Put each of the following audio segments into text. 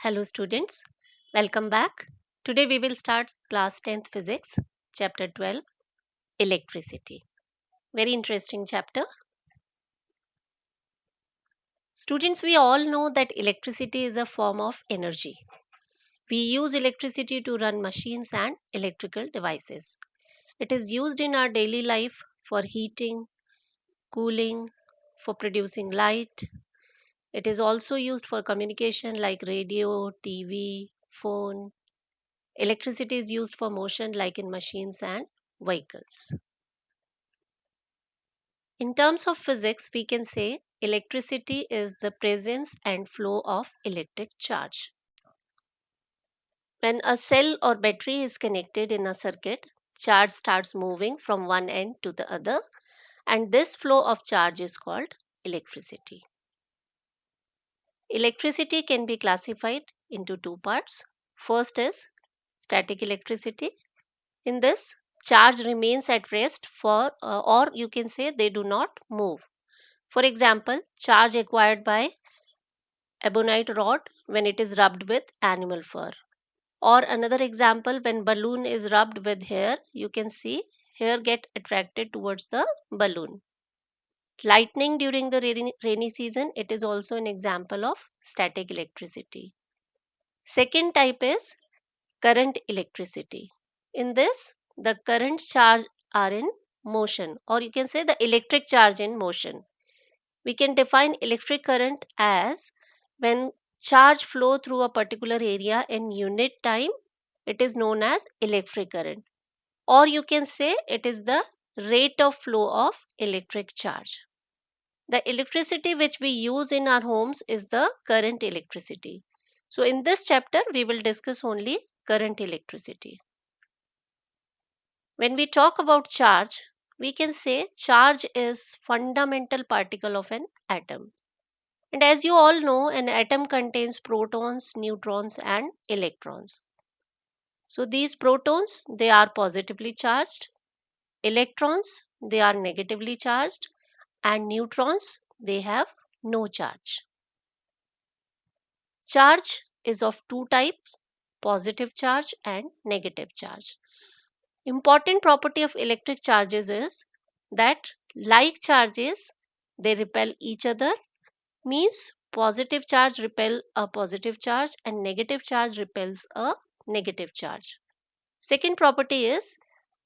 Hello students, welcome back. Today we will start class 10th physics, chapter 12, electricity. Very interesting chapter. Students, we all know that electricity is a form of energy. We use electricity to run machines and electrical devices. It is used in our daily life for heating, cooling, for producing light. It is also used for communication like radio, TV, phone. Electricity is used for motion like in machines and vehicles. In terms of physics, we can say electricity is the presence and flow of electric charge. When a cell or battery is connected in a circuit, charge starts moving from one end to the other, and this flow of charge is called electricity. Electricity can be classified into two parts. First is static electricity. In this, charge remains at rest or you can say they do not move. For example, charge acquired by ebonite rod when it is rubbed with animal fur. Or another example, when balloon is rubbed with hair, you can see hair get attracted towards the balloon. Lightning during the rainy season, it is also an example of static electricity. Second type is current electricity. In this, the current charge are in motion, or you can say the electric charge in motion. We can define electric current as when charge flow through a particular area in unit time, it is known as electric current. Or you can say it is the rate of flow of electric charge. The electricity which we use in our homes is the current electricity. So in this chapter, we will discuss only current electricity. When we talk about charge, we can say charge is fundamental particle of an atom. And as you all know, an atom contains protons, neutrons, and electrons. So these protons, they are positively charged, electrons, they are negatively charged, and neutrons, they have no charge. Charge is of two types, positive charge and negative charge. Important property of electric charges is that like charges, they repel each other, means positive charge repel a positive charge and negative charge repels a negative charge. Second property is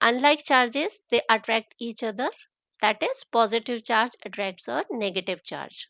unlike charges they attract each other, that is positive charge attracts a negative charge.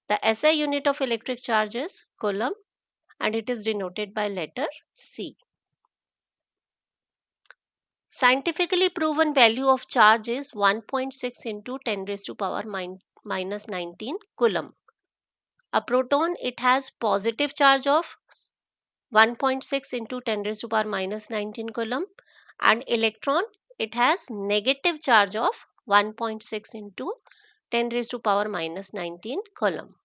The SI unit of electric charge is coulomb and it is denoted by letter C. Scientifically proven value of charge is 1.6 into 10 raised to power minus 19 coulomb. A proton, it has positive charge of 1.6 into 10 raised to power minus 19 coulomb, and electron, it has negative charge of 1.6 into 10 raised to power minus 19 coulomb.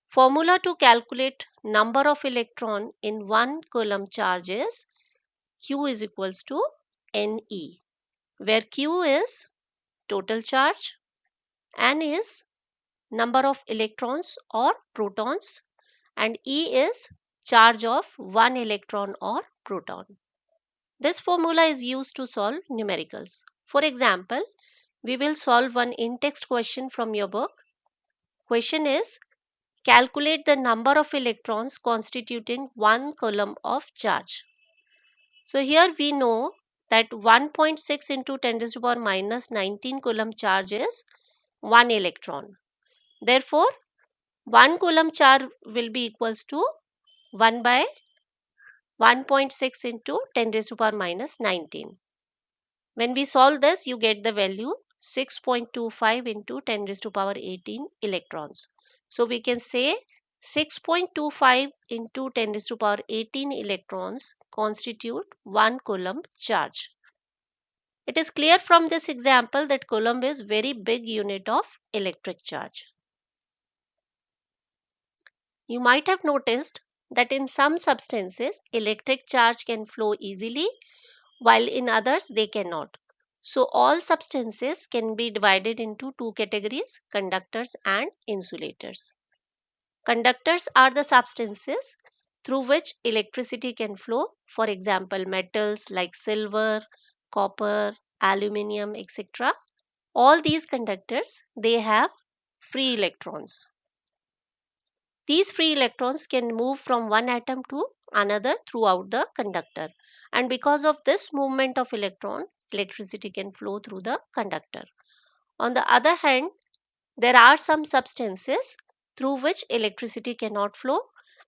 Formula to calculate number of electron in 1 coulomb charge is Q is equals to Ne, where Q is total charge, N is number of electrons or protons, and E is charge of one electron or proton. This formula is used to solve numericals. For example, we will solve one in-text question from your book. Question is, calculate the number of electrons constituting 1 coulomb of charge. So here we know that 1.6 into 10 to the power minus 19 coulomb charge is 1 electron. Therefore, 1 coulomb charge will be equals to 1 by 1.6 into 10 raised to power minus 19. When we solve this, you get the value 6.25 into 10 raised to power 18 electrons. So we can say 6.25 into 10 raised to power 18 electrons constitute 1 coulomb charge. It is clear from this example that coulomb is very big unit of electric charge. You might have noticed that in some substances electric charge can flow easily while in others they cannot. So all substances can be divided into two categories, conductors and insulators. Conductors are the substances through which electricity can flow. For example, metals like silver, copper, aluminium, etc. All these conductors, they have free electrons. These free electrons can move from one atom to another throughout the conductor. And because of this movement of electron, electricity can flow through the conductor. On the other hand, there are some substances through which electricity cannot flow,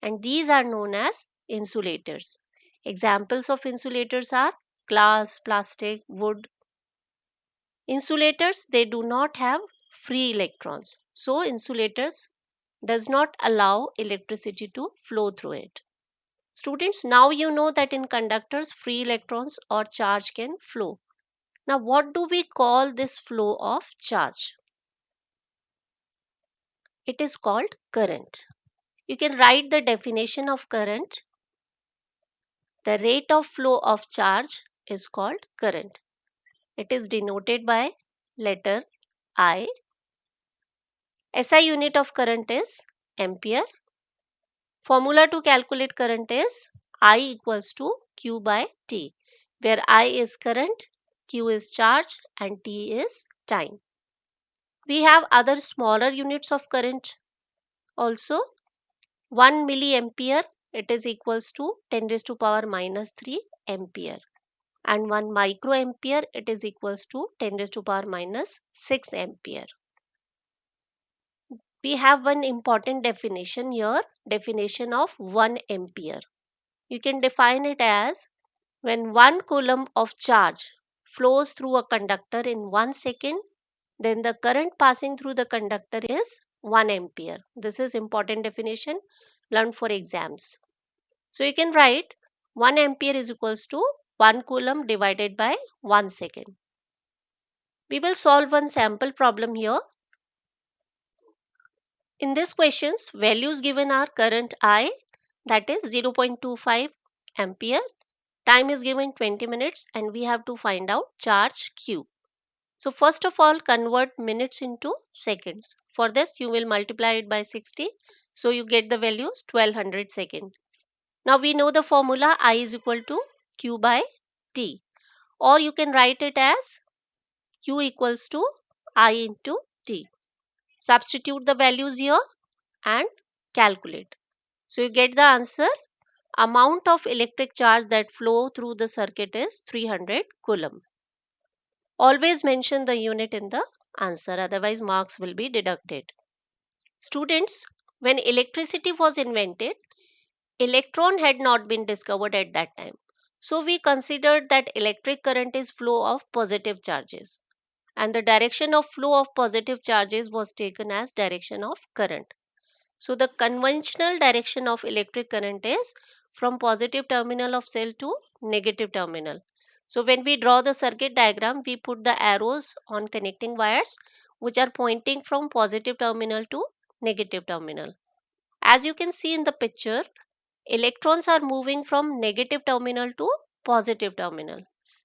and these are known as insulators. Examples of insulators are glass, plastic, wood. Insulators, they do not have free electrons. So insulators does not allow electricity to flow through it. Students, now you know that in conductors free electrons or charge can flow. Now what do we call this flow of charge? It is called current. You can write the definition of current. The rate of flow of charge is called current. It is denoted by letter I. SI unit of current is ampere. Formula to calculate current is I equals to Q by T, where I is current, Q is charge, and T is time. We have other smaller units of current also. 1 milliampere, it is equals to 10 raised to power minus 3 ampere. And 1 microampere, it is equals to 10 raised to power minus 6 ampere. We have one important definition here, definition of 1 ampere. You can define it as when 1 coulomb of charge flows through a conductor in 1 second, then the current passing through the conductor is 1 ampere. This is important definition learned for exams. So you can write 1 ampere is equals to 1 coulomb divided by 1 second. We will solve one sample problem here. In this questions, values given are current I, that is 0.25 ampere. Time is given 20 minutes and we have to find out charge Q. So first of all, convert minutes into seconds. For this, you will multiply it by 60. So you get the values 1200 seconds. Now we know the formula I is equal to Q by T. Or you can write it as Q equals to I into T. Substitute the values here and calculate. So you get the answer. Amount of electric charge that flow through the circuit is 300 coulomb. Always mention the unit in the answer, otherwise marks will be deducted. Students, when electricity was invented, electron had not been discovered at that time. So we considered that electric current is flow of positive charges, and the direction of flow of positive charges was taken as direction of current. So the conventional direction of electric current is from positive terminal of cell to negative terminal. So when we draw the circuit diagram, we put the arrows on connecting wires which are pointing from positive terminal to negative terminal. As you can see in the picture, electrons are moving from negative terminal to positive terminal.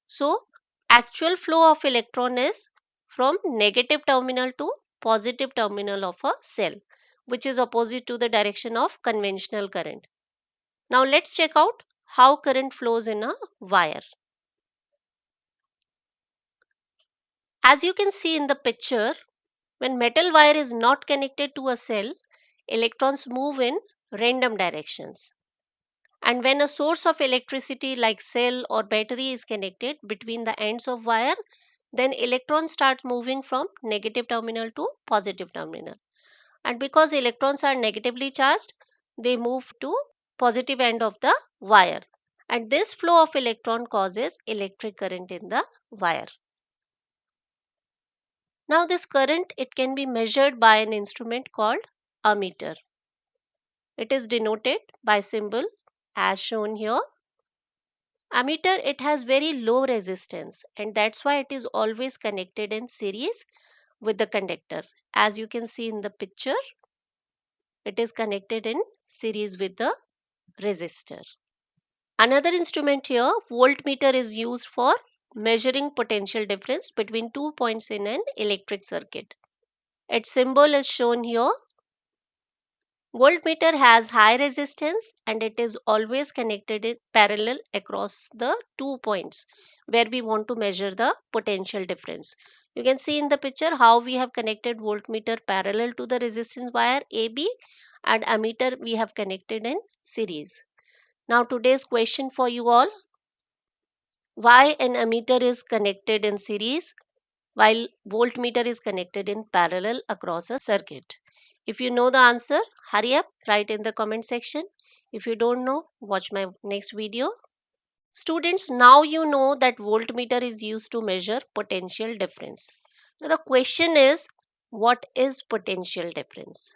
So actual flow of electron is from negative terminal to positive terminal of a cell, which is opposite to the direction of conventional current. Now let's check out how current flows in a wire. As you can see in the picture, when metal wire is not connected to a cell, electrons move in random directions. And when a source of electricity like cell or battery is connected between the ends of wire, then electrons start moving from negative terminal to positive terminal. And because electrons are negatively charged, they move to positive end of the wire. And this flow of electron causes electric current in the wire. Now this current, it can be measured by an instrument called ammeter. It is denoted by symbol as shown here. Ammeter, it has very low resistance and that's why it is always connected in series with the conductor. As you can see in the picture, it is connected in series with the resistor. Another instrument here, voltmeter, is used for measuring potential difference between 2 points in an electric circuit. Its symbol is shown here. Voltmeter has high resistance and it is always connected in parallel across the 2 points where we want to measure the potential difference. You can see in the picture how we have connected voltmeter parallel to the resistance wire AB, and ammeter we have connected in series. Now today's question for you all: why an ammeter is connected in series while voltmeter is connected in parallel across a circuit? If you know the answer, hurry up, write in the comment section. If you don't know, watch my next video. Students, now you know that voltmeter is used to measure potential difference. Now the question is, what is potential difference?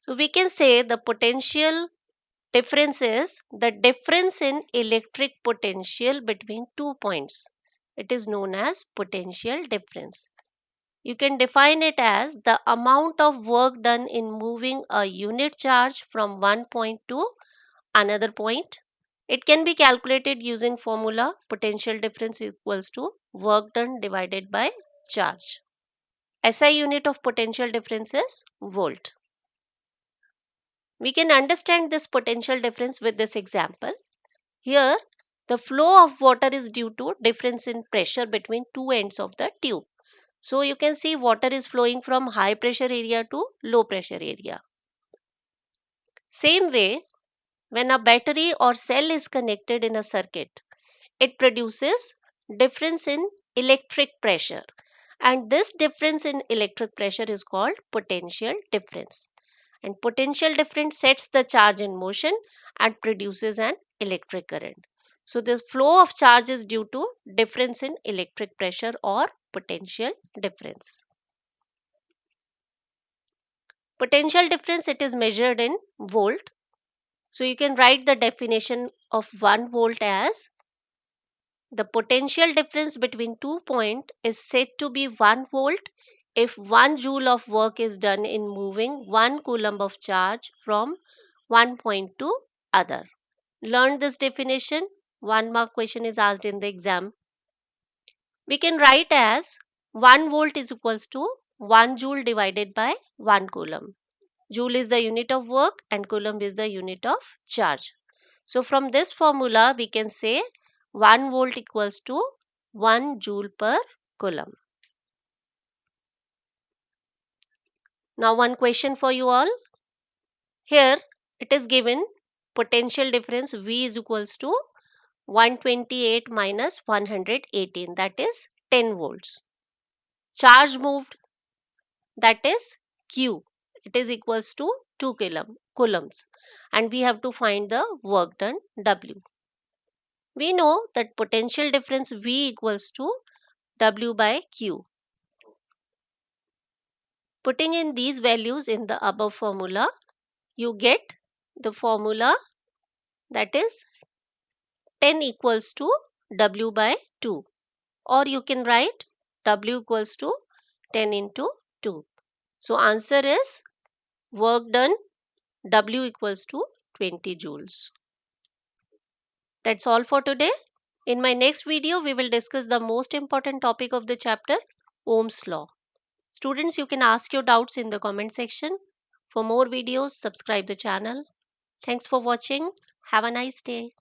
So we can say the potential difference is the difference in electric potential between 2 points. It is known as potential difference. You can define it as the amount of work done in moving a unit charge from one point to another point. It can be calculated using formula potential difference equals to work done divided by charge. SI unit of potential difference is volt. We can understand this potential difference with this example. Here, the flow of water is due to difference in pressure between two ends of the tube. So you can see water is flowing from high pressure area to low pressure area. Same way, when a battery or cell is connected in a circuit, it produces difference in electric pressure. And this difference in electric pressure is called potential difference. And potential difference sets the charge in motion and produces an electric current. So the flow of charge is due to difference in electric pressure or potential difference. Potential difference, it is measured in volt. So you can write the definition of 1 volt as the potential difference between 2 points is said to be 1 volt if 1 joule of work is done in moving 1 coulomb of charge from one point to other. Learn this definition. 1 mark question is asked in the exam. We can write as 1 volt is equals to 1 joule divided by 1 coulomb. Joule is the unit of work and coulomb is the unit of charge. So from this formula we can say 1 volt equals to 1 joule per coulomb. Now one question for you all. Here it is given potential difference V is equals to 128 minus 118, that is 10 volts. Charge moved, that is Q, it is equals to 2 coulombs, and we have to find the work done W. We know that potential difference V equals to W by Q. Putting in these values in the above formula, you get the formula, that is 10 equals to W by 2, or you can write W equals to 10 into 2. So answer is work done W equals to 20 joules. That's all for today. In my next video, we will discuss the most important topic of the chapter, Ohm's law. Students, you can ask your doubts in the comment section. For more videos, subscribe the channel. Thanks for watching. Have a nice day.